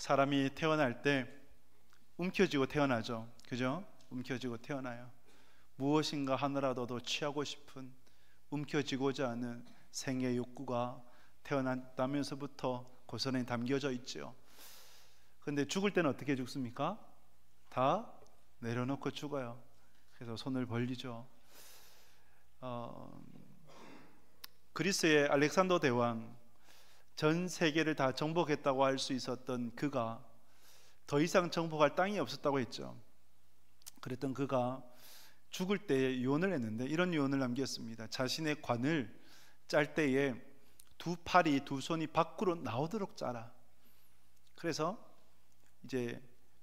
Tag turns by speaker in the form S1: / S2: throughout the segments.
S1: 사람이 태어날 때 움켜쥐고 태어나죠. 그죠? 움켜쥐고 태어나요. 무엇인가 하나라도 더 취하고 싶은, 움켜쥐고자 하는 생의 욕구가 태어난다면서부터 고스란히 담겨져 있죠. 근데 죽을 때는 어떻게 죽습니까? 다 내려놓고 죽어요. 그래서 손을 벌리죠. 그리스의 알렉산더 대왕, 전 세계를 다 정복했다고 할 수 있었던 그가 더 이상 정복할 땅이 없었다고 했죠. 그랬던 그가 죽을 때 유언을 했는데 이런 유언을 남겼습니다. 자신의 관을 짤 때에 두 팔이, 두 손이 밖으로 나오도록 짜라. 그래서 이제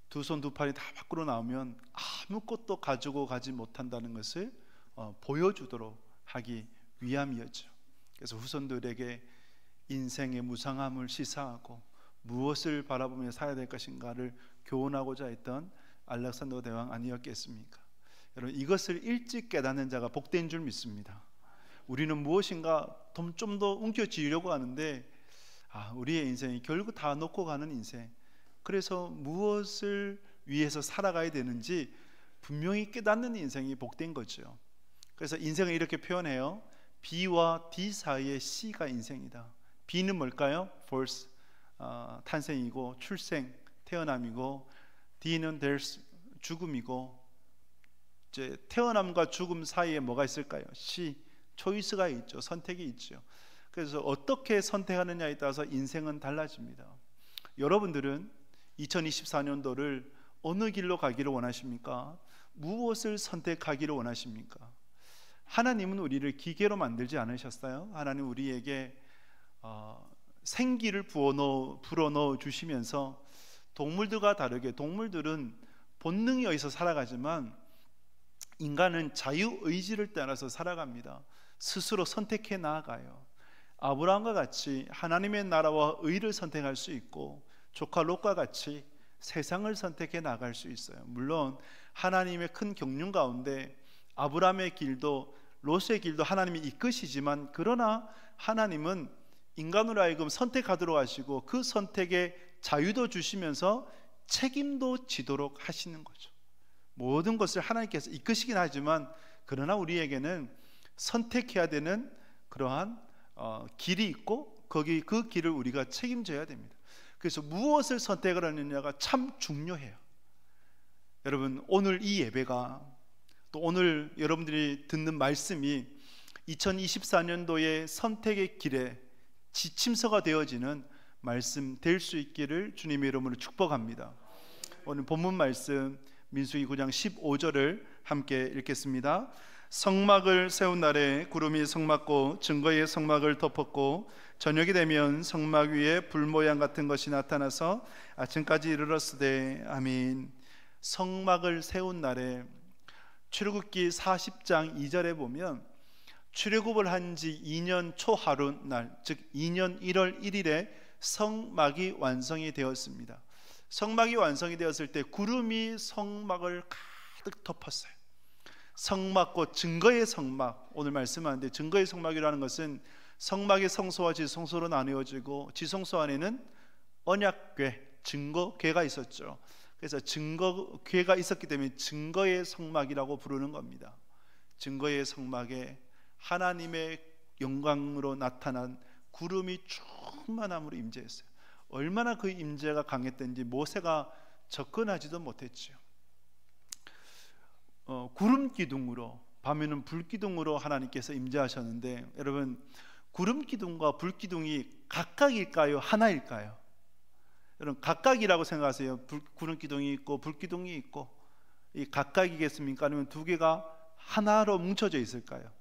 S1: 두 손, 두 팔이 다 밖으로 나오면 아무것도 가지고 가지 못한다는 것을 보여주도록 하기 위함이었죠. 그래서 후손들에게 인생의 무상함을 시사하고 무엇을 바라보며 살아야 될 것인가를 교훈하고자 했던 알렉산더 대왕 아니었겠습니까? 여러분, 이것을 일찍 깨닫는 자가 복된 줄 믿습니다. 우리는 무엇인가 좀 더 움켜쥐려고 하는데 우리의 인생이 결국 다 놓고 가는 인생, 그래서 무엇을 위해서 살아가야 되는지 분명히 깨닫는 인생이 복된 거죠. 그래서 인생을 이렇게 표현해요. B와 D 사이의 C가 인생이다. B는 뭘까요? birth, 탄생이고 출생, 태어남이고, D는 there's, 죽음이고, 이제 태어남과 죽음 사이에 뭐가 있을까요? C, 초이스가 있죠. 선택이 있죠. 그래서 어떻게 선택하느냐에 따라서 인생은 달라집니다. 여러분들은 2024년도를 어느 길로 가기를 원하십니까? 무엇을 선택하기를 원하십니까? 하나님은 우리를 기계로 만들지 않으셨어요. 하나님 우리에게 생기를 불어넣어 주시면서 동물들과 다르게, 동물들은 본능에 의해서 살아가지만 인간은 자유의지를 따라서 살아갑니다. 스스로 선택해 나아가요. 아브라함과 같이 하나님의 나라와 의를 선택할 수 있고, 조카 롯과 같이 세상을 선택해 나갈 수 있어요. 물론 하나님의 큰 경륜 가운데 아브라함의 길도 롯의 길도 하나님이 이끄시지만, 그러나 하나님은 인간으로 하여금 선택하도록 하시고 그 선택에 자유도 주시면서 책임도 지도록 하시는 거죠. 모든 것을 하나님께서 이끄시긴 하지만, 그러나 우리에게는 선택해야 되는 그러한 길이 있고 그 길을 우리가 책임져야 됩니다. 그래서 무엇을 선택을 하느냐가 참 중요해요. 여러분, 오늘 이 예배가, 또 오늘 여러분들이 듣는 말씀이 2024년도의 선택의 길에 지침서가 되어지는 말씀 될 수 있기를 주님의 이름으로 축복합니다. 오늘 본문 말씀 민수기 9장 15절을 함께 읽겠습니다. 성막을 세운 날에 구름이 성막고 증거의 성막을 덮었고, 저녁이 되면 성막 위에 불 모양 같은 것이 나타나서 아침까지 이르렀으되. 아멘. 성막을 세운 날에, 출애굽기 40장 2절에 보면 출애굽을 한 지 2년 초하루 날, 즉 2년 1월 1일에 성막이 완성이 되었습니다. 성막이 완성이 되었을 때 구름이 성막을 가득 덮었어요. 성막과 증거의 성막, 오늘 말씀하는데 증거의 성막이라는 것은 성막의 성소와 지성소로 나누어지고, 지성소 안에는 언약궤, 증거궤가 있었죠. 그래서 증거궤가 있었기 때문에 증거의 성막이라고 부르는 겁니다. 증거의 성막에 하나님의 영광으로 나타난 구름이 충만함으로 임재했어요. 얼마나 그 임재가 강했던지 모세가 접근하지도 못했죠. 구름 기둥으로, 밤에는 불 기둥으로 하나님께서 임재하셨는데, 여러분, 구름 기둥과 불 기둥이 각각일까요? 하나일까요? 여러분, 각각이라고 생각하세요? 구름 기둥이 있고 불 기둥이 있고, 이 각각이겠습니까? 아니면 두 개가 하나로 뭉쳐져 있을까요?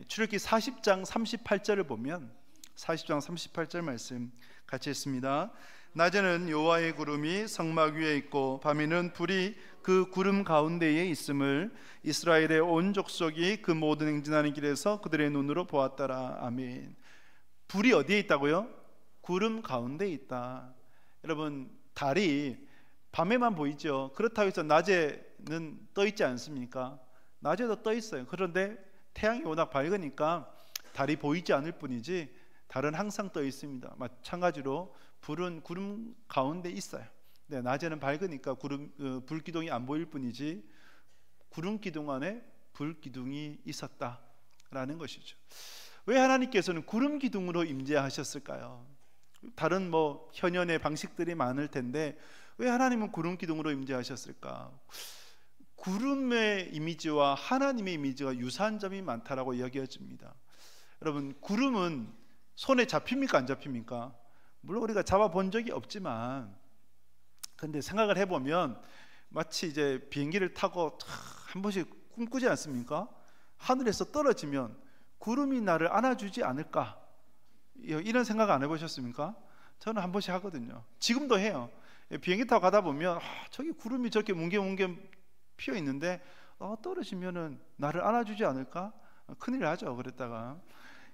S1: 출애굽기 40장 38절을 보면, 40장 38절 말씀 같이 했습니다. 낮에는 여호와의 구름이 성막 위에 있고 밤에는 불이 그 구름 가운데에 있음을 이스라엘의 온 족속이 그 모든 행진하는 길에서 그들의 눈으로 보았더라. 아멘. 불이 어디에 있다고요? 구름 가운데 있다. 여러분, 달이 밤에만 보이죠. 그렇다고 해서 낮에는 떠 있지 않습니까? 낮에도 떠 있어요. 그런데 태양이 워낙 밝으니까 달이 보이지 않을 뿐이지 달은 항상 떠 있습니다. 마찬가지로 불은 구름 가운데 있어요. 네, 낮에는 밝으니까 불 기둥이 안 보일 뿐이지 구름 기둥 안에 불 기둥이 있었다라는 것이죠. 왜 하나님께서는 구름 기둥으로 임재하셨을까요? 다른 현연의 방식들이 많을 텐데 왜 하나님은 구름 기둥으로 임재하셨을까? 구름의 이미지와 하나님의 이미지가 유사한 점이 많다라고 여겨집니다. 여러분, 구름은 손에 잡힙니까 안 잡힙니까? 물론 우리가 잡아본 적이 없지만, 근데 생각을 해보면 마치 이제 비행기를 타고 한 번씩 꿈꾸지 않습니까? 하늘에서 떨어지면 구름이 나를 안아주지 않을까, 이런 생각 안 해보셨습니까? 저는 한 번씩 하거든요. 지금도 해요. 비행기 타고 가다 보면 저기 구름이 저렇게 뭉게뭉게 피어 있는데 떨어지면은 나를 안아주지 않을까? 큰일 나죠. 그랬다가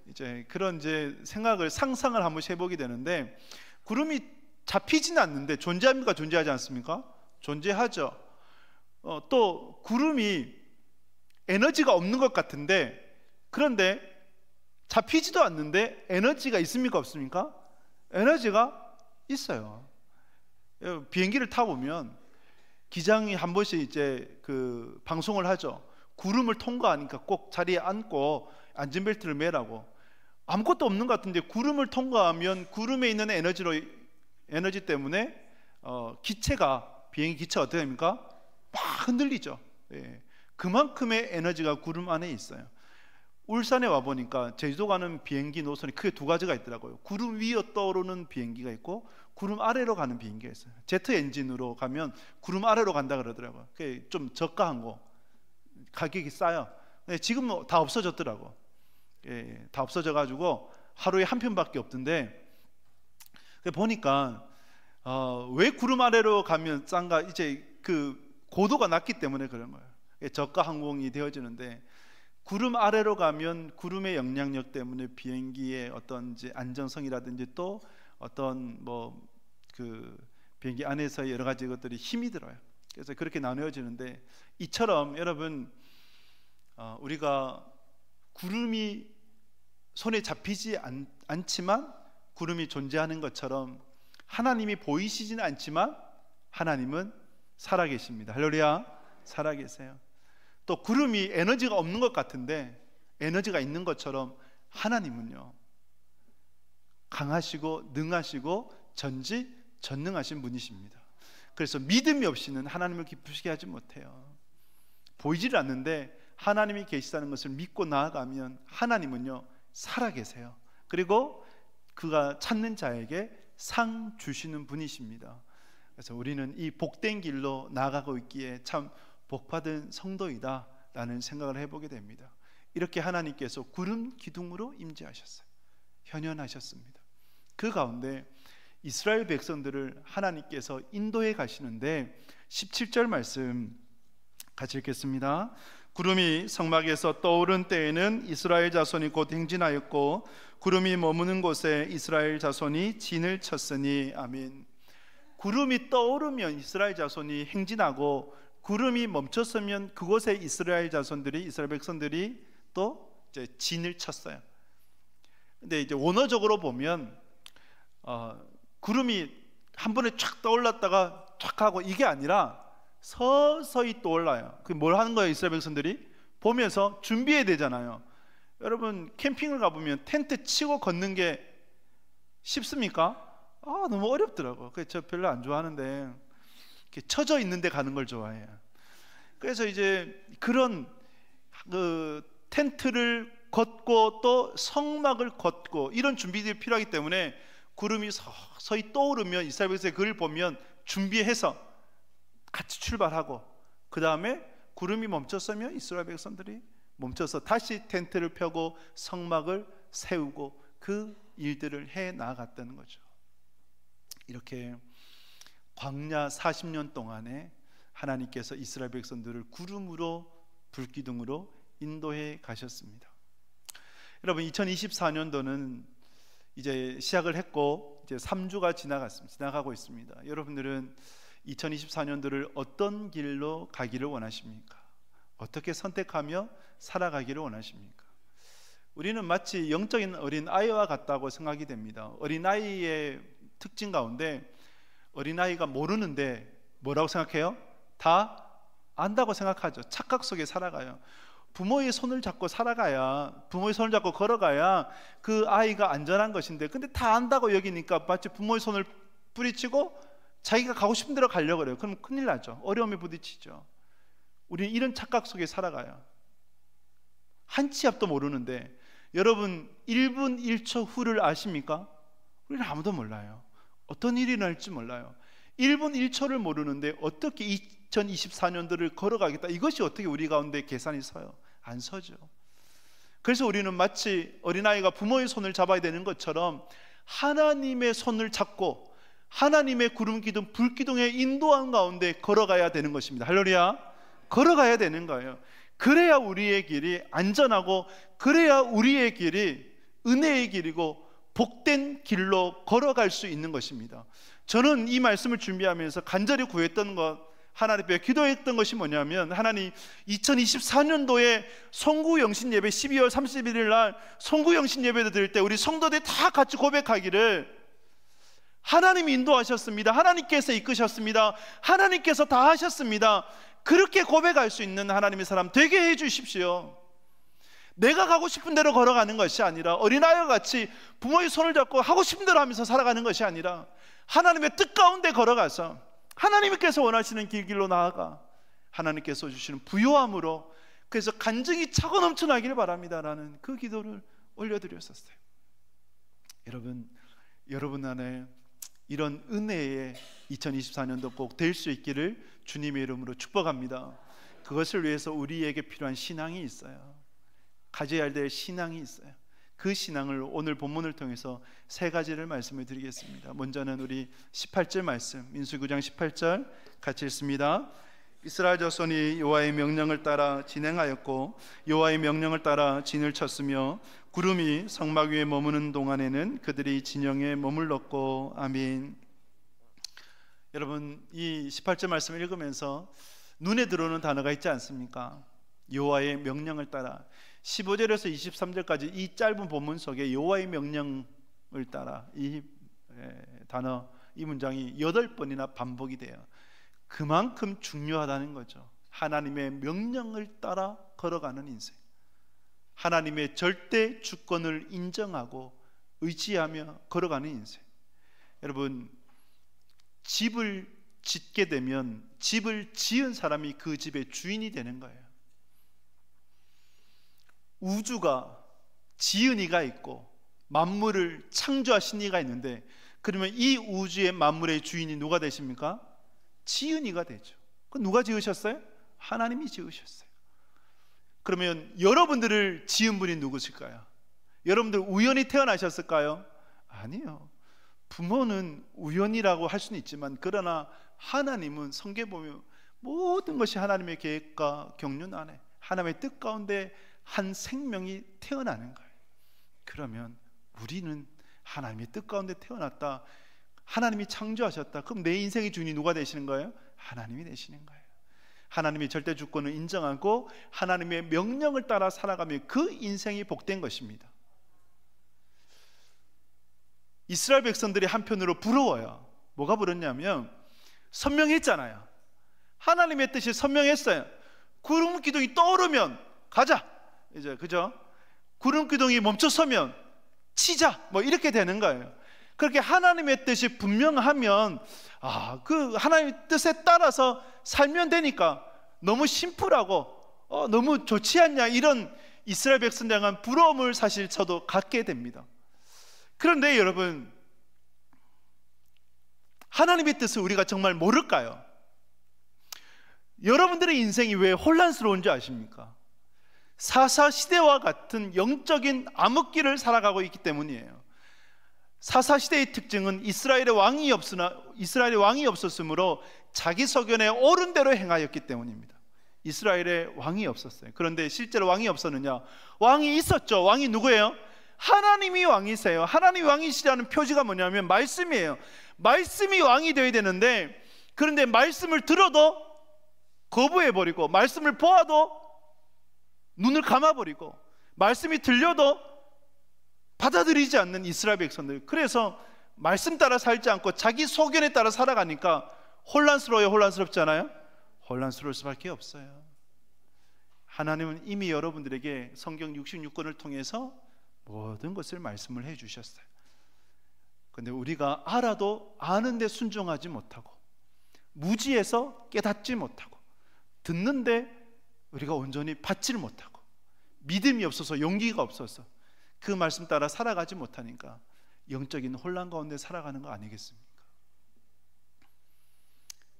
S1: 이제 그런 생각을, 상상을 한 번씩 해보게 되는데, 구름이 잡히지는 않는데 존재합니까? 존재하지 않습니까? 존재하죠. 또 구름이 에너지가 없는 것 같은데, 그런데 잡히지도 않는데 에너지가 있습니까? 없습니까? 에너지가 있어요. 비행기를 타보면 기장이 한 번씩 이제 그 방송을 하죠. 구름을 통과하니까 꼭 자리에 앉고 안전벨트를 매라고. 아무것도 없는 것 같은데 구름을 통과하면 구름에 있는 에너지 때문에 비행기 기체가 어떻게 됩니까? 막 흔들리죠. 예. 그만큼의 에너지가 구름 안에 있어요. 울산에 와보니까 제주도 가는 비행기 노선이 크게 두 가지가 있더라고요. 구름 위로 떠오르는 비행기가 있고 구름 아래로 가는 비행기가 있어요. 제트 엔진으로 가면 구름 아래로 간다 그러더라고요. 그게 좀 저가한 거, 가격이 싸요. 근데 지금 다 없어졌더라고. 예, 다 없어져가지고 하루에 한 편밖에 없던데, 보니까 왜 구름 아래로 가면 싼가? 이제 그 고도가 낮기 때문에 그런 거예요. 저가 항공이 되어지는데, 구름 아래로 가면 구름의 영향력 때문에 비행기의 어떤 안정성이라든지 또 어떤 그 비행기 안에서 여러 가지 것들이 힘이 들어요. 그래서 그렇게 나누어지는데, 이처럼 여러분, 우리가 구름이 손에 잡히지 않지만 구름이 존재하는 것처럼 하나님이 보이시지는 않지만 하나님은 살아계십니다. 할렐루야. 살아계세요. 또 구름이 에너지가 없는 것 같은데 에너지가 있는 것처럼 하나님은요, 강하시고 능하시고 전능하신 분이십니다. 그래서 믿음이 없이는 하나님을 기쁘시게 하지 못해요. 보이질 않는데 하나님이 계시다는 것을 믿고 나아가면 하나님은요 살아계세요. 그리고 그가 찾는 자에게 상 주시는 분이십니다. 그래서 우리는 이 복된 길로 나아가고 있기에 참 복받은 성도이다 라는 생각을 해보게 됩니다. 이렇게 하나님께서 구름 기둥으로 임재하셨어요. 현현하셨습니다. 그 가운데 이스라엘 백성들을 하나님께서 인도해 가시는데 17절 말씀 같이 읽겠습니다. 구름이 성막에서 떠오른 때에는 이스라엘 자손이 곧 행진하였고 구름이 머무는 곳에 이스라엘 자손이 진을 쳤으니. 아멘. 구름이 떠오르면 이스라엘 자손이 행진하고 구름이 멈췄으면 그곳에 이스라엘 백성들이 또 이제 진을 쳤어요. 근데 이제 원어적으로 보면 구름이 한 번에 촥 떠올랐다가 촥 하고 이게 아니라 서서히 떠올라요. 그 뭘 하는 거예요? 이스라엘 백성들이 보면서 준비해야 되잖아요. 여러분 캠핑을 가보면 텐트 치고 걷는 게 쉽습니까? 너무 어렵더라고. 그래서 저 별로 안 좋아하는데 이렇게 쳐져 있는데 가는 걸 좋아해요. 그래서 이제 그런 그 텐트를 걷고 또 성막을 걷고 이런 준비들이 필요하기 때문에 구름이 서서히 떠오르면 이스라엘 백성이 그걸 보면 준비해서 같이 출발하고, 그 다음에 구름이 멈췄으면 이스라엘 백성들이 멈춰서 다시 텐트를 펴고 성막을 세우고 그 일들을 해 나아갔다는 거죠. 이렇게 광야 40년 동안에 하나님께서 이스라엘 백성들을 구름으로 불기둥으로 인도해 가셨습니다. 여러분 2024년도는 이제 시작을 했고 이제 3주가 지나가고 있습니다. 여러분들은 2024년도를 어떤 길로 가기를 원하십니까? 어떻게 선택하며 살아가기를 원하십니까? 우리는 마치 영적인 어린 아이와 같다고 생각이 됩니다. 어린 아이의 특징 가운데 어린아이가 모르는데 뭐라고 생각해요? 다 안다고 생각하죠. 착각 속에 살아가요. 부모의 손을 잡고 살아가야, 부모의 손을 잡고 걸어가야 그 아이가 안전한 것인데, 근데 다 안다고 여기니까 마치 부모의 손을 뿌리치고 자기가 가고 싶은 데로 가려고 그래요. 그럼 큰일 나죠. 어려움에 부딪히죠. 우리는 이런 착각 속에 살아가요. 한 치 앞도 모르는데, 여러분 1분 1초 후를 아십니까? 우리는 아무도 몰라요. 어떤 일이 날지 몰라요. 1분 1초를 모르는데 어떻게 2024년도를 걸어가겠다, 이것이 어떻게 우리 가운데 계산이 서요? 안 서죠. 그래서 우리는 마치 어린아이가 부모의 손을 잡아야 되는 것처럼 하나님의 손을 잡고 하나님의 구름 기둥, 불 기둥의 인도한 가운데 걸어가야 되는 것입니다. 할렐루야. 걸어가야 되는 거예요. 그래야 우리의 길이 안전하고, 그래야 우리의 길이 은혜의 길이고 복된 길로 걸어갈 수 있는 것입니다. 저는 이 말씀을 준비하면서 간절히 구했던 것, 하나님 앞에 기도했던 것이 뭐냐면, 하나님 2024년도에 송구영신 예배 12월 31일 날 송구영신 예배를 드릴 때 우리 성도들이 다 같이 고백하기를, 하나님이 인도하셨습니다, 하나님께서 이끄셨습니다, 하나님께서 다 하셨습니다, 그렇게 고백할 수 있는 하나님의 사람 되게 해 주십시오. 내가 가고 싶은 대로 걸어가는 것이 아니라, 어린아이와 같이 부모의 손을 잡고 하고 싶은 대로 하면서 살아가는 것이 아니라, 하나님의 뜻 가운데 걸어가서 하나님께서 원하시는 길로 나아가 하나님께서 주시는 부요함으로, 그래서 간증이 차고 넘쳐나기를 바랍니다라는 그 기도를 올려드렸었어요. 여러분 안에 이런 은혜의 2024년도 꼭 될 수 있기를 주님의 이름으로 축복합니다. 그것을 위해서 우리에게 필요한 신앙이 있어요. 가져야 될 신앙이 있어요. 그 신앙을 오늘 본문을 통해서 세 가지를 말씀을 드리겠습니다. 먼저는 우리 18절 말씀, 민수기 9장 18절 같이 읽습니다. 이스라엘 자손이 여호와의 명령을 따라 진행하였고 여호와의 명령을 따라 진을 쳤으며 구름이 성막 위에 머무는 동안에는 그들이 진영에 머물렀고. 아멘. 여러분, 이 18절 말씀을 읽으면서 눈에 들어오는 단어가 있지 않습니까? 여호와의 명령을 따라. 15절에서 23절까지 이 짧은 본문 속에 여호와의 명령을 따라, 이 단어, 이 문장이 8번이나 반복이 돼요. 그만큼 중요하다는 거죠. 하나님의 명령을 따라 걸어가는 인생, 하나님의 절대 주권을 인정하고 의지하며 걸어가는 인생. 여러분, 집을 짓게 되면 집을 지은 사람이 그 집의 주인이 되는 거예요. 우주가 지은 이가 있고 만물을 창조하신 이가 있는데, 그러면 이 우주의 만물의 주인이 누가 되십니까? 지은 이가 되죠. 그건 누가 지으셨어요? 하나님이 지으셨어요. 그러면 여러분들을 지은 분이 누구실까요? 여러분들 우연히 태어나셨을까요? 아니요. 부모는 우연이라고 할 수는 있지만, 그러나 하나님은 성경에 보면 모든 것이 하나님의 계획과 경륜 안에, 하나님의 뜻 가운데 한 생명이 태어나는 거예요. 그러면 우리는 하나님의 뜻 가운데 태어났다, 하나님이 창조하셨다. 그럼 내 인생의 주인이 누가 되시는 거예요? 하나님이 되시는 거예요. 하나님의 절대 주권을 인정하고 하나님의 명령을 따라 살아가면 그 인생이 복된 것입니다. 이스라엘 백성들이 한편으로 부러워요. 뭐가 부럽냐면, 선명했잖아요. 하나님의 뜻이 선명했어요. 구름 기둥이 떠오르면 가자, 이제, 그죠? 구름 기둥이 멈춰서면 치자, 뭐 이렇게 되는 거예요. 그렇게 하나님의 뜻이 분명하면, 그 하나님의 뜻에 따라서 살면 되니까 너무 심플하고 너무 좋지 않냐, 이런 이스라엘 백성들에 대한 부러움을 사실 저도 갖게 됩니다. 그런데 여러분, 하나님의 뜻을 우리가 정말 모를까요? 여러분들의 인생이 왜 혼란스러운 줄 아십니까? 사사시대와 같은 영적인 암흑기를 살아가고 있기 때문이에요. 사사시대의 특징은 이스라엘의 왕이 없었으므로 자기 소견에 옳은 대로 행하였기 때문입니다. 이스라엘에 왕이 없었어요. 그런데 실제로 왕이 없었느냐? 왕이 있었죠. 왕이 누구예요? 하나님이 왕이세요. 하나님이 왕이시라는 표지가 뭐냐면 말씀이에요. 말씀이 왕이 되어야 되는데, 그런데 말씀을 들어도 거부해버리고, 말씀을 보아도 눈을 감아버리고, 말씀이 들려도 받아들이지 않는 이스라엘 백성들. 그래서 말씀 따라 살지 않고 자기 소견에 따라 살아가니까 혼란스러워요, 혼란스럽지 않아요? 혼란스러울 수밖에 없어요. 하나님은 이미 여러분들에게 성경 66권을 통해서 모든 것을 말씀을 해 주셨어요. 근데 우리가 알아도 아는데 순종하지 못하고, 무지해서 깨닫지 못하고, 듣는데 우리가 온전히 받지를 못하고, 믿음이 없어서, 용기가 없어서 그 말씀 따라 살아가지 못하니까 영적인 혼란 가운데 살아가는 거 아니겠습니까?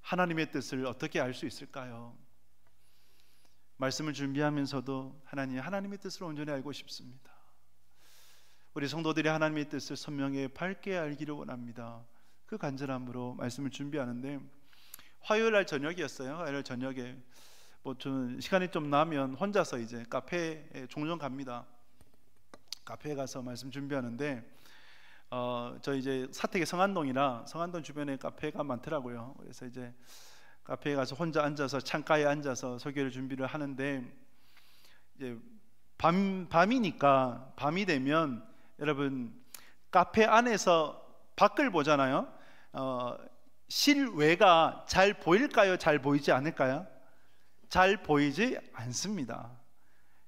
S1: 하나님의 뜻을 어떻게 알 수 있을까요? 말씀을 준비하면서도 하나님의 뜻을 온전히 알고 싶습니다. 우리 성도들이 하나님의 뜻을 선명히 밝게 알기를 원합니다. 그 간절함으로 말씀을 준비하는데, 화요일 날 저녁이었어요. 화요일 저녁에 저는 시간이 좀 나면 혼자서 이제 카페에 종종 갑니다. 카페에 가서 말씀 준비하는데, 저 이제 사택이 성안동이라 성안동 주변에 카페가 많더라고요. 그래서 이제 카페에 가서 혼자 앉아서 창가에 앉아서 설교를 준비를 하는데, 이제 밤이니까, 밤이 되면 여러분 카페 안에서 밖을 보잖아요. 실외가 잘 보일까요? 잘 보이지 않을까요? 잘 보이지 않습니다.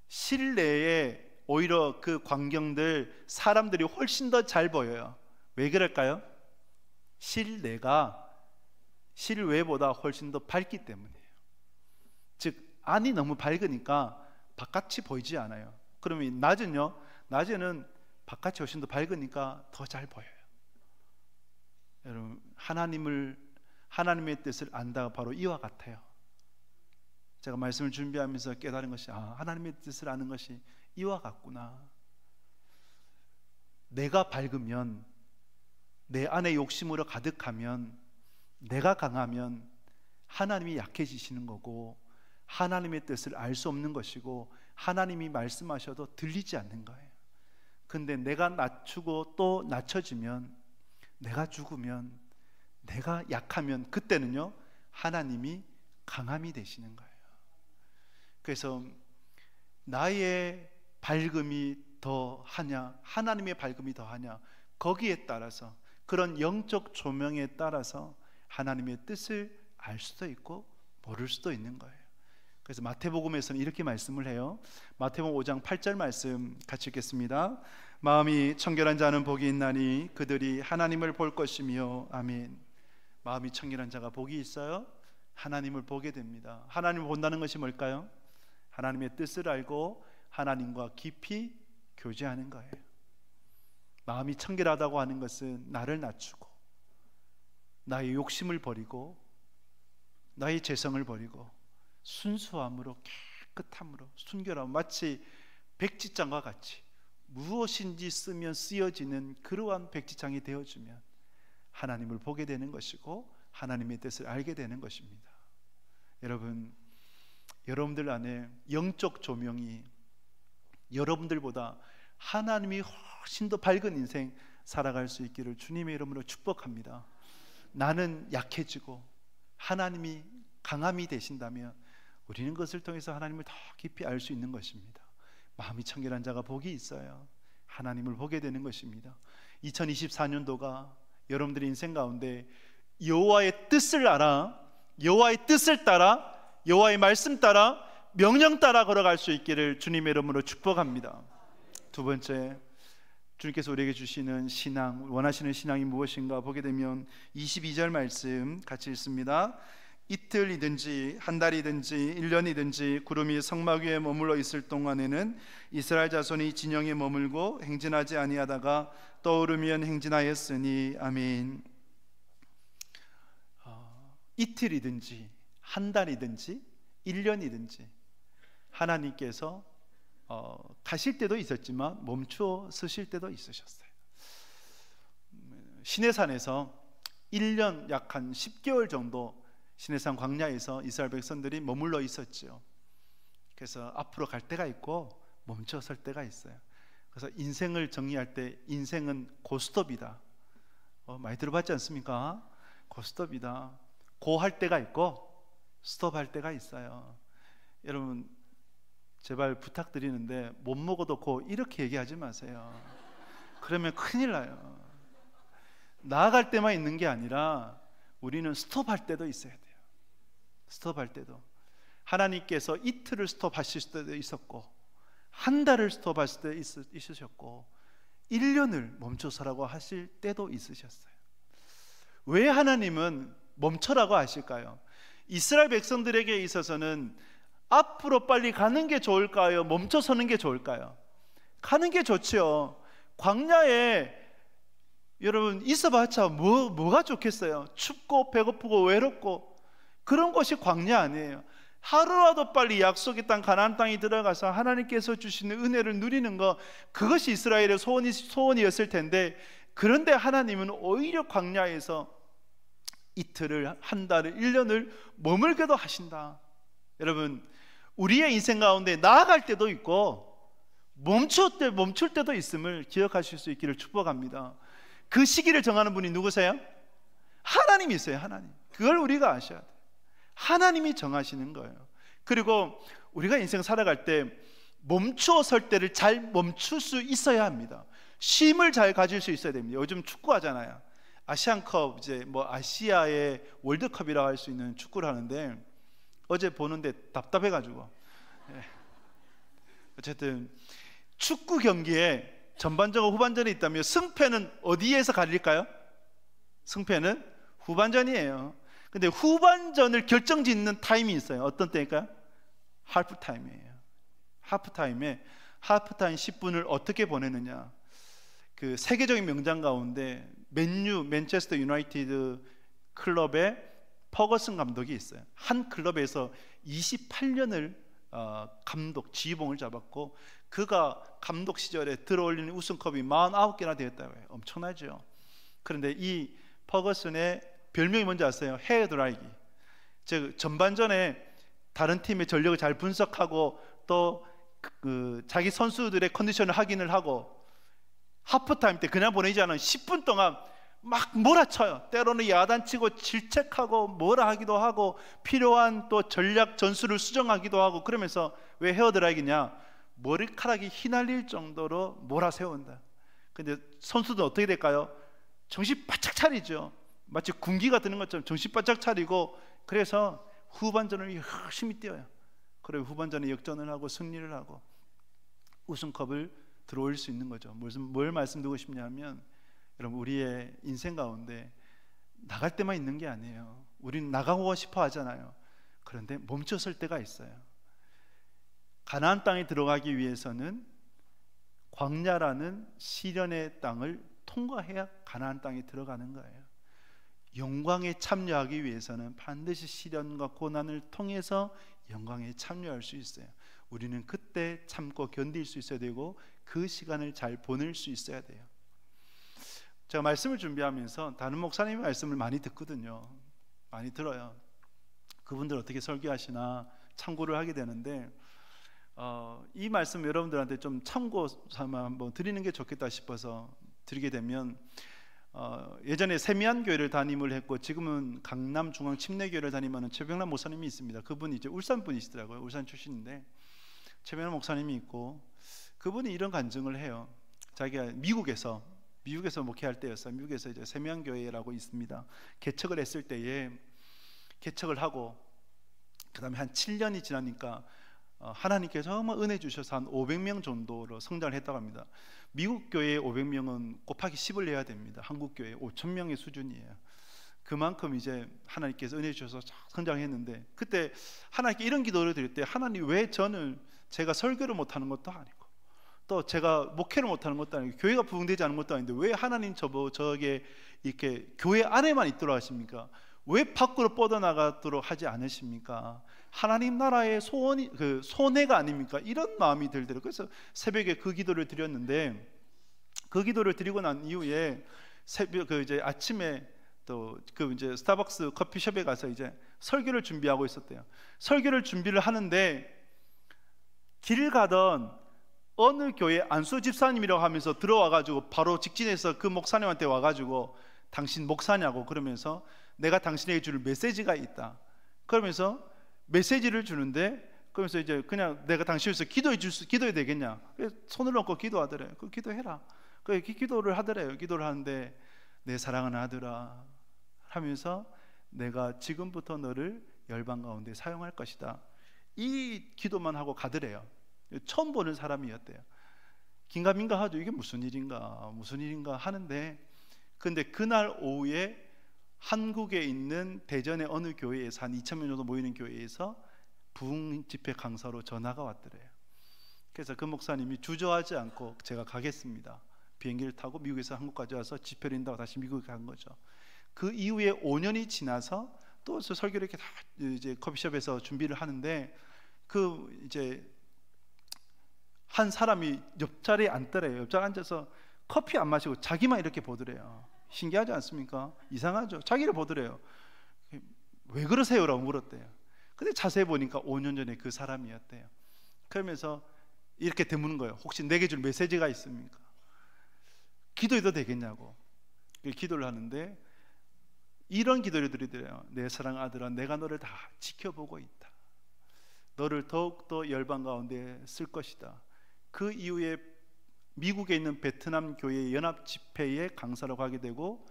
S1: 실내에 오히려 그 광경들, 사람들이 훨씬 더 잘 보여요. 왜 그럴까요? 실내가 실외보다 훨씬 더 밝기 때문이에요. 즉 안이 너무 밝으니까 바깥이 보이지 않아요. 그러면 낮에는 바깥이 훨씬 더 밝으니까 더 잘 보여요. 여러분, 하나님의 뜻을 안다가 바로 이와 같아요. 제가 말씀을 준비하면서 깨달은 것이, 하나님의 뜻을 아는 것이 이와 같구나. 내가 밝으면, 내 안에 욕심으로 가득하면, 내가 강하면 하나님이 약해지시는 거고, 하나님의 뜻을 알 수 없는 것이고, 하나님이 말씀하셔도 들리지 않는 거예요. 근데 내가 낮추고 또 낮춰지면, 내가 죽으면, 내가 약하면, 그때는요 하나님이 강함이 되시는 거예요. 그래서 나의 밝음이 더하냐, 하나님의 밝음이 더하냐, 거기에 따라서, 그런 영적 조명에 따라서 하나님의 뜻을 알 수도 있고 모를 수도 있는 거예요. 그래서 마태복음에서는 이렇게 말씀을 해요. 마태복음 5장 8절 말씀 같이 읽겠습니다. 마음이 청결한 자는 복이 있나니 그들이 하나님을 볼 것이며. 아멘. 마음이 청결한 자가 복이 있어요? 하나님을 보게 됩니다. 하나님을 본다는 것이 뭘까요? 하나님의 뜻을 알고 하나님과 깊이 교제하는 거예요. 마음이 청결하다고 하는 것은 나를 낮추고, 나의 욕심을 버리고, 나의 죄성을 버리고, 순수함으로, 깨끗함으로, 순결함, 마치 백지장과 같이 무엇인지 쓰면 쓰여지는 그러한 백지장이 되어주면 하나님을 보게 되는 것이고, 하나님의 뜻을 알게 되는 것입니다. 여러분들 안에 영적 조명이 여러분들보다 하나님이 훨씬 더 밝은 인생 살아갈 수 있기를 주님의 이름으로 축복합니다. 나는 약해지고 하나님이 강함이 되신다면 우리는 그것을 통해서 하나님을 더 깊이 알 수 있는 것입니다. 마음이 청결한 자가 복이 있어요. 하나님을 보게 되는 것입니다. 2024년도가 여러분들의 인생 가운데 여호와의 뜻을 알아, 여호와의 뜻을 따라, 여호와의 말씀 따라, 명령 따라 걸어갈 수 있기를 주님의 이름으로 축복합니다. 두 번째, 주님께서 우리에게 주시는 신앙, 원하시는 신앙이 무엇인가 보게 되면 22절 말씀 같이 읽습니다. 이틀이든지 한 달이든지 1년이든지 구름이 성막 위에 머물러 있을 동안에는 이스라엘 자손이 진영에 머물고 행진하지 아니하다가 떠오르면 행진하였으니. 아멘. 이틀이든지 한 달이든지 1년이든지 하나님께서 가실 때도 있었지만 멈추어 서실 때도 있으셨어요. 시내산에서 1년 약 한 10개월 정도 시내산 광야에서 이스라엘 백성들이 머물러 있었죠. 그래서 앞으로 갈 때가 있고 멈춰 설 때가 있어요. 그래서 인생을 정리할 때 인생은 고스톱이다. 많이 들어봤지 않습니까? 고스톱이다. 고 할 때가 있고 스톱 할 때가 있어요. 여러분 제발 부탁드리는데 못 먹어도 고 이렇게 얘기하지 마세요. 그러면 큰일 나요. 나아갈 때만 있는 게 아니라 우리는 스톱할 때도 있어야 돼요. 스톱할 때도. 하나님께서 이틀을 스톱하실 때도 있었고, 한 달을 스톱하실 때 있으셨고, 1년을 멈춰서라고 하실 때도 있으셨어요. 왜 하나님은 멈춰라고 하실까요? 이스라엘 백성들에게 있어서는 앞으로 빨리 가는 게 좋을까요? 멈춰서는 게 좋을까요? 가는 게 좋죠. 광야에 여러분 있어봤자 뭐가 좋겠어요? 춥고 배고프고 외롭고 그런 것이 광야 아니에요. 하루라도 빨리 약속의 땅 가나안 땅에 들어가서 하나님께서 주시는 은혜를 누리는 것, 그것이 이스라엘의 소원이었을 텐데, 그런데 하나님은 오히려 광야에서 이틀을, 한 달을, 1년을 머물게도 하신다. 여러분, 우리의 인생 가운데 나아갈 때도 있고 멈출 때도 있음을 기억하실 수 있기를 축복합니다. 그 시기를 정하는 분이 누구세요? 하나님이세요. 하나님. 그걸 우리가 아셔야 돼요. 하나님이 정하시는 거예요. 그리고 우리가 인생 살아갈 때 멈추어 설 때를 잘 멈출 수 있어야 합니다. 쉼을 잘 가질 수 있어야 됩니다. 요즘 축구 하잖아요. 아시안컵, 이제 뭐 아시아의 월드컵이라고 할 수 있는 축구를 하는데, 어제 보는데 답답해가지고, 어쨌든 축구 경기에 전반전과 후반전이 있다면 승패는 어디에서 갈릴까요? 승패는 후반전이에요. 근데 후반전을 결정짓는 타임이 있어요. 어떤 때일까요? 하프타임이에요. 하프타임에 하프타임 10분을 어떻게 보내느냐. 그 세계적인 명장 가운데 맨체스터 유나이티드 클럽의 퍼거슨 감독이 있어요. 한 클럽에서 28년을 지휘봉을 잡았고, 그가 감독 시절에 들어올리는 우승컵이 49개나 되었다고 해요. 엄청나죠. 그런데 이 퍼거슨의 별명이 뭔지 아세요? 헤어드라이기. 즉 전반전에 다른 팀의 전력을 잘 분석하고 또 자기 선수들의 컨디션을 확인을 하고, 하프타임 때 그냥 보내지 않은 10분 동안 막 몰아쳐요. 때로는 야단치고 질책하고 뭐라 하기도 하고 필요한 또 전략 전술을 수정하기도 하고, 그러면서 왜 헤어드라이기냐? 머리카락이 휘날릴 정도로 몰아세운다. 근데 선수들 어떻게 될까요? 정신 바짝 차리죠. 마치 군기가 드는 것처럼 정신 바짝 차리고, 그래서 후반전을 열심히 뛰어요. 그리고 후반전에 역전을 하고 승리를 하고 우승컵을 들어올 수 있는 거죠. 뭘 말씀드리고 싶냐면, 여러분, 우리의 인생 가운데 나갈 때만 있는 게 아니에요. 우리는 나가고 싶어 하잖아요. 그런데 멈춰설 때가 있어요. 가나안 땅에 들어가기 위해서는 광야라는 시련의 땅을 통과해야 가나안 땅에 들어가는 거예요. 영광에 참여하기 위해서는 반드시 시련과 고난을 통해서 영광에 참여할 수 있어요. 우리는 그때 참고 견딜 수 있어야 되고, 그 시간을 잘 보낼 수 있어야 돼요. 제가 말씀을 준비하면서 다른 목사님의 말씀을 많이 듣거든요. 많이 들어요. 그분들 어떻게 설교하시나 참고를 하게 되는데, 이 말씀 여러분들한테 좀 참고 삼아 한번 드리는 게 좋겠다 싶어서 드리게 되면, 예전에 세미안 교회를 담임을 했고 지금은 강남 중앙 침례교회를 담임하는 최병란 목사님이 있습니다. 그분이 이제 울산 분이시더라고요. 울산 출신인데 최병란 목사님이 있고, 그분이 이런 간증을 해요. 자기가 미국에서 목회할 때였어요. 미국에서 이제 세미안 교회라고 있습니다. 개척을 했을 때에 개척을 하고 그다음에 한 7년이 지나니까 하나님께서 정말 은혜 주셔서 한 500명 정도로 성장을 했다고 합니다. 미국 교회 500명은 곱하기 10을 해야 됩니다. 한국 교회 5,000명의 수준이에요. 그만큼 이제 하나님께서 은혜 주셔서 성장했는데, 그때 하나님께 이런 기도를 드릴 때, 하나님 왜 제가 설교를 못하는 것도 아니고 또 제가 목회를 못하는 것도 아니고 교회가 부흥되지 않은 것도 아닌데 왜 하나님 저에게 이렇게 교회 안에만 있도록 하십니까? 왜 밖으로 뻗어나가도록 하지 않으십니까? 하나님 나라의 소원이 손해가 아닙니까? 이런 마음이 들더라고요. 그래서 새벽에 그 기도를 드렸는데, 그 기도를 드리고 난 이후에 이제 아침에 또 이제 스타벅스 커피숍에 가서 이제 설교를 준비하고 있었대요. 설교를 준비를 하는데 길 가던 어느 교회 안수 집사님이라고 하면서 들어와가지고 바로 직진해서 그 목사님한테 와가지고 당신 목사냐고 그러면서 내가 당신에게 줄 메시지가 있다 그러면서 메시지를 주는데, 그러면서 이제 그냥 내가 당신에서 기도해야 되겠냐? 손을 얹고 기도하더래요. 그 기도해라. 그 기도를 하더래요. 기도를 하는데 내 사랑하는 아들아 하면서 내가 지금부터 너를 열방 가운데 사용할 것이다. 이 기도만 하고 가더래요. 처음 보는 사람이었대요. 긴가민가 하죠. 이게 무슨 일인가 하는데, 근데 그날 오후에 한국에 있는 대전의 어느 교회에서 한 2,000명 정도 모이는 교회에서 부흥 집회 강사로 전화가 왔더래요. 그래서 그 목사님이 주저하지 않고 제가 가겠습니다. 비행기를 타고 미국에서 한국까지 와서 집회를 인다고 다시 미국에 간 거죠. 그 이후에 5년이 지나서 또 설교를 이렇게 다 이제 커피숍에서 준비를 하는데, 그 이제 한 사람이 옆자리에 앉더래요. 옆자리에 앉아서 커피 안 마시고 자기만 이렇게 보더래요. 신기하지 않습니까? 이상하죠. 자기를 보더래요. 왜 그러세요? 라고 물었대요. 근데 자세히 보니까 5년 전에 그 사람이었대요. 그러면서 이렇게 되묻는 거예요. 혹시 내게 줄 메시지가 있습니까? 기도해도 되겠냐고. 기도를 하는데 이런 기도를 드리더래요. 내 사랑 아들아, 내가 너를 다 지켜보고 있다. 너를 더욱더 열방 가운데 쓸 것이다. 그 이후에 미국에 있는 베트남 교회 연합 집회에 강사로 가게 되고,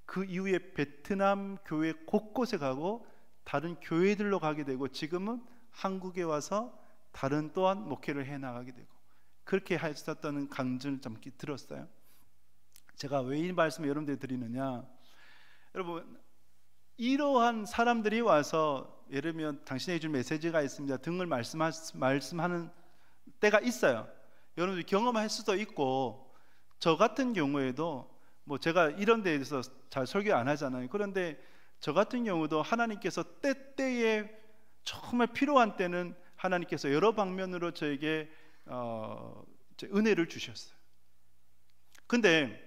S1: 그 이후에 베트남 교회 곳곳에 가고 다른 교회들로 가게 되고, 지금은 한국에 와서 다른 또한 목회를 해 나가게 되고, 그렇게 하셨다는 강전을 잠시 들었어요. 제가 왜 이 말씀을 여러분들이 드리느냐, 여러분 이러한 사람들이 와서 예를 들면 당신에게 줄 메시지가 있습니다 등을 말씀하는 때가 있어요. 여러분들이 경험할 수도 있고, 저 같은 경우에도 뭐 제가 이런 데에 대해서 잘 설교 안 하잖아요. 그런데 저 같은 경우도 하나님께서 때때에 정말 필요한 때는 하나님께서 여러 방면으로 저에게 은혜를 주셨어요. 근데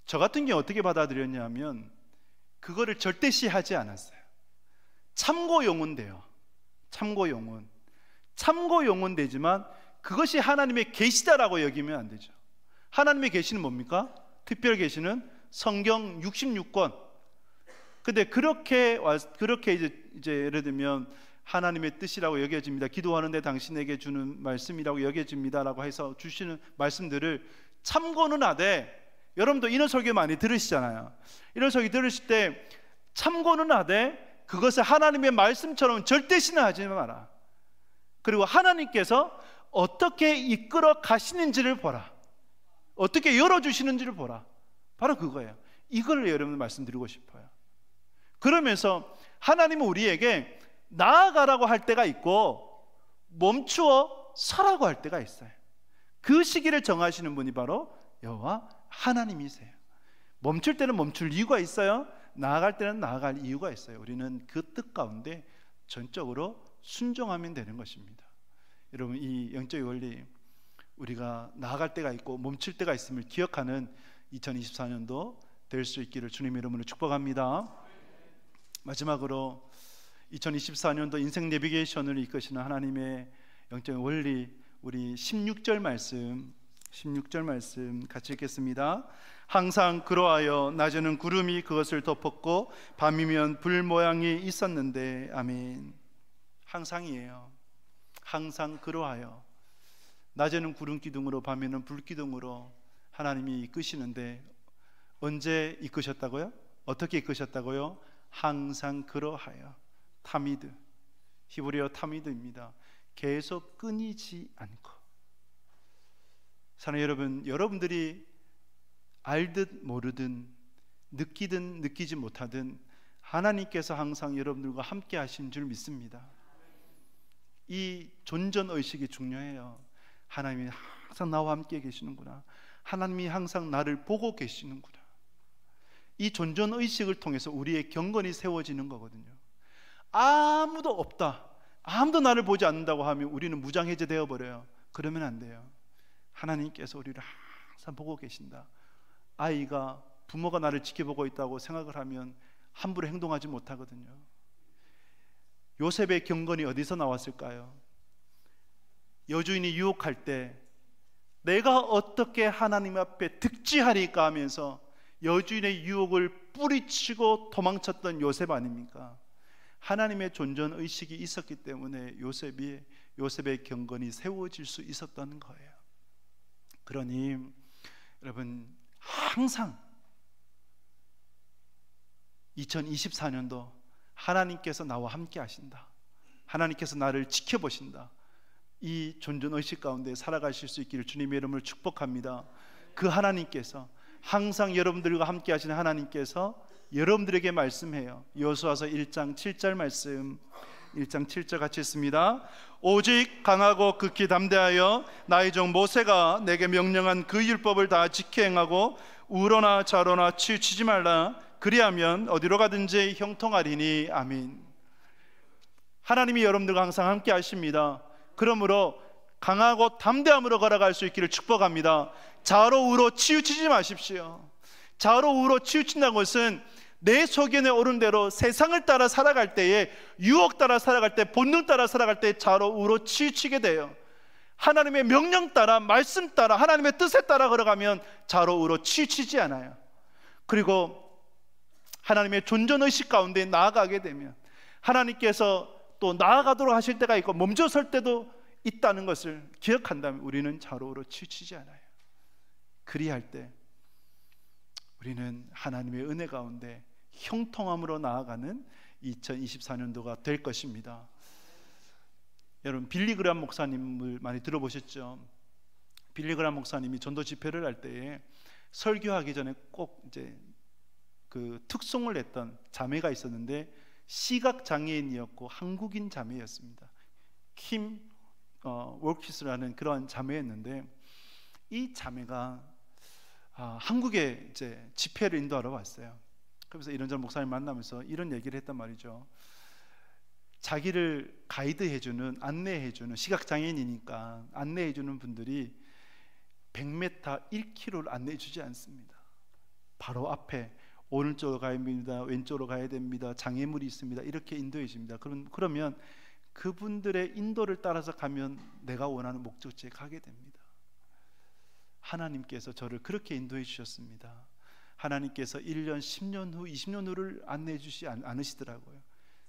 S1: 저 같은 경우 어떻게 받아들였냐면, 그거를 절대시하지 않았어요. 참고용은 돼요. 참고용은 되지만 그것이 하나님의 계시다라고 여기면 안 되죠. 하나님의 계시는 뭡니까? 특별 계시는 성경 66권. 근데 그렇게 이제 예를 들면 하나님의 뜻이라고 여겨집니다. 기도하는데 당신에게 주는 말씀이라고 여겨집니다라고 해서 주시는 말씀들을 참고는 하되, 여러분도 이런 설교 많이 들으시잖아요. 이런 설교 들으실 때 참고는 하되 그것을 하나님의 말씀처럼 절대 신뢰하지 마라. 그리고 하나님께서 어떻게 이끌어 가시는지를 보라. 어떻게 열어주시는지를 보라. 바로 그거예요. 이걸 여러분 말씀드리고 싶어요. 그러면서 하나님은 우리에게 나아가라고 할 때가 있고 멈추어 서라고 할 때가 있어요. 그 시기를 정하시는 분이 바로 여호와 하나님이세요. 멈출 때는 멈출 이유가 있어요. 나아갈 때는 나아갈 이유가 있어요. 우리는 그 뜻 가운데 전적으로 순종하면 되는 것입니다. 여러분, 이 영적인 원리, 우리가 나아갈 때가 있고 멈출 때가 있음을 기억하는 2024년도 될 수 있기를 주님의 이름으로 축복합니다. 마지막으로 2024년도 인생 내비게이션을 이끄시는 하나님의 영적인 원리, 우리 16절 말씀 같이 읽겠습니다. 항상 그러하여 낮에는 구름이 그것을 덮었고 밤이면 불 모양이 있었는데. 아멘. 항상이에요. 항상 그러하여 낮에는 구름 기둥으로 밤에는 불 기둥으로 하나님이 이끄시는데, 언제 이끄셨다고요? 어떻게 이끄셨다고요? 항상 그러하여. 타미드, 히브리어 타미드입니다. 계속 끊이지 않고. 사랑하는 여러분, 여러분들이 알듯 모르든 느끼든 느끼지 못하든 하나님께서 항상 여러분들과 함께 하신 줄 믿습니다. 이 존전의식이 중요해요. 하나님이 항상 나와 함께 계시는구나. 하나님이 항상 나를 보고 계시는구나. 이 존전의식을 통해서 우리의 경건이 세워지는 거거든요. 아무도 없다, 아무도 나를 보지 않는다고 하면 우리는 무장해제되어 버려요. 그러면 안 돼요. 하나님께서 우리를 항상 보고 계신다. 아이가 부모가 나를 지켜보고 있다고 생각을 하면 함부로 행동하지 못하거든요. 요셉의 경건이 어디서 나왔을까요? 여주인이 유혹할 때 내가 어떻게 하나님 앞에 득지하리까 하면서 여주인의 유혹을 뿌리치고 도망쳤던 요셉 아닙니까? 하나님의 존전의식이 있었기 때문에 요셉의 경건이 세워질 수 있었던 거예요. 그러니 여러분, 항상 2024년도 하나님께서 나와 함께 하신다, 하나님께서 나를 지켜보신다, 이 존존의식 가운데 살아가실 수 있기를 주님의 이름으로 축복합니다. 그 하나님께서, 항상 여러분들과 함께 하시는 하나님께서 여러분들에게 말씀해요. 여호수아서 1장 7절 말씀, 1장 7절 같이 읽습니다. 오직 강하고 극히 담대하여 나의 종 모세가 내게 명령한 그 율법을 다 지켜 행하고 우로나 좌로나 치우치지 말라. 그리하면 어디로 가든지 형통하리니. 아멘. 하나님이 여러분들과 항상 함께 하십니다. 그러므로 강하고 담대함으로 걸어갈 수 있기를 축복합니다. 좌로 우로 치우치지 마십시오. 좌로 우로 치우친다는 것은 내 소견에 오른 대로 세상을 따라 살아갈 때에, 유혹 따라 살아갈 때, 본능 따라 살아갈 때 좌로 우로 치우치게 돼요. 하나님의 명령 따라, 말씀 따라, 하나님의 뜻에 따라 걸어가면 좌로 우로 치우치지 않아요. 그리고 하나님의 존존의식 가운데 나아가게 되면 하나님께서 또 나아가도록 하실 때가 있고 멈춰설 때도 있다는 것을 기억한다면 우리는 좌로 우로 치우치지 않아요. 그리할 때 우리는 하나님의 은혜 가운데 형통함으로 나아가는 2024년도가 될 것입니다. 여러분, 빌리 그레이엄 목사님을 많이 들어보셨죠? 빌리 그레이엄 목사님이 전도 집회를 할 때에 설교하기 전에 꼭 이제 그 특송을 했던 자매가 있었는데 시각 장애인이었고 한국인 자매였습니다. 킴 월키스라는 그러한 자매였는데, 이 자매가 한국에 이제 집회를 인도하러 왔어요. 그래서 이런저런 목사님 만나면서 이런 얘기를 했단 말이죠. 자기를 가이드해주는, 안내해주는, 시각장애인이니까 안내해주는 분들이 100m, 1km를 안내해주지 않습니다. 바로 앞에 오른쪽으로 가야 됩니다, 왼쪽으로 가야 됩니다, 장애물이 있습니다, 이렇게 인도해 줍니다. 그러면 그분들의 인도를 따라서 가면 내가 원하는 목적지에 가게 됩니다. 하나님께서 저를 그렇게 인도해 주셨습니다. 하나님께서 1년, 10년 후, 20년 후를 안내해 주시지 않으시더라고요.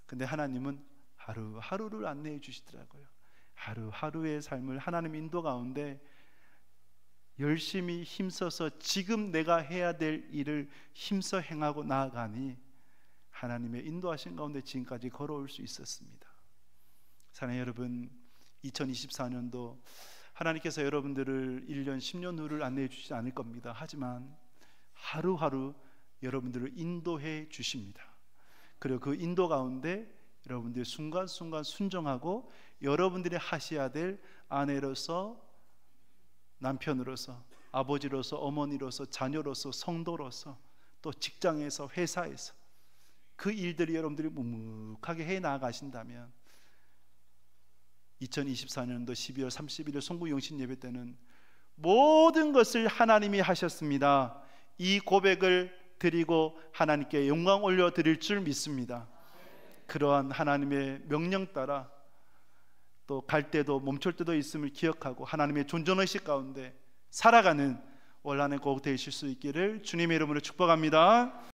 S1: 근데 하나님은 하루하루를 안내해 주시더라고요. 하루하루의 삶을 하나님의 인도 가운데 열심히 힘써서 지금 내가 해야 될 일을 힘써 행하고 나아가니 하나님의 인도하신 가운데 지금까지 걸어올 수 있었습니다. 사랑하는 여러분, 2024년도 하나님께서 여러분들을 1년, 10년 후를 안내해 주시지 않을 겁니다. 하지만 하루하루 여러분들을 인도해 주십니다. 그리고 그 인도 가운데 여러분들이 순간순간 순종하고 여러분들이 하셔야 될 아내로서, 남편으로서, 아버지로서, 어머니로서, 자녀로서, 성도로서, 또 직장에서, 회사에서 그 일들이 여러분들이 묵묵하게 해 나가신다면 2024년도 12월 31일 송구영신 예배 때는 모든 것을 하나님이 하셨습니다, 이 고백을 드리고 하나님께 영광 올려드릴 줄 믿습니다. 그러한 하나님의 명령 따라 또 갈 때도 멈출 때도 있음을 기억하고 하나님의 존존의식 가운데 살아가는 올 한 해 꼭 되실 수 있기를 주님의 이름으로 축복합니다.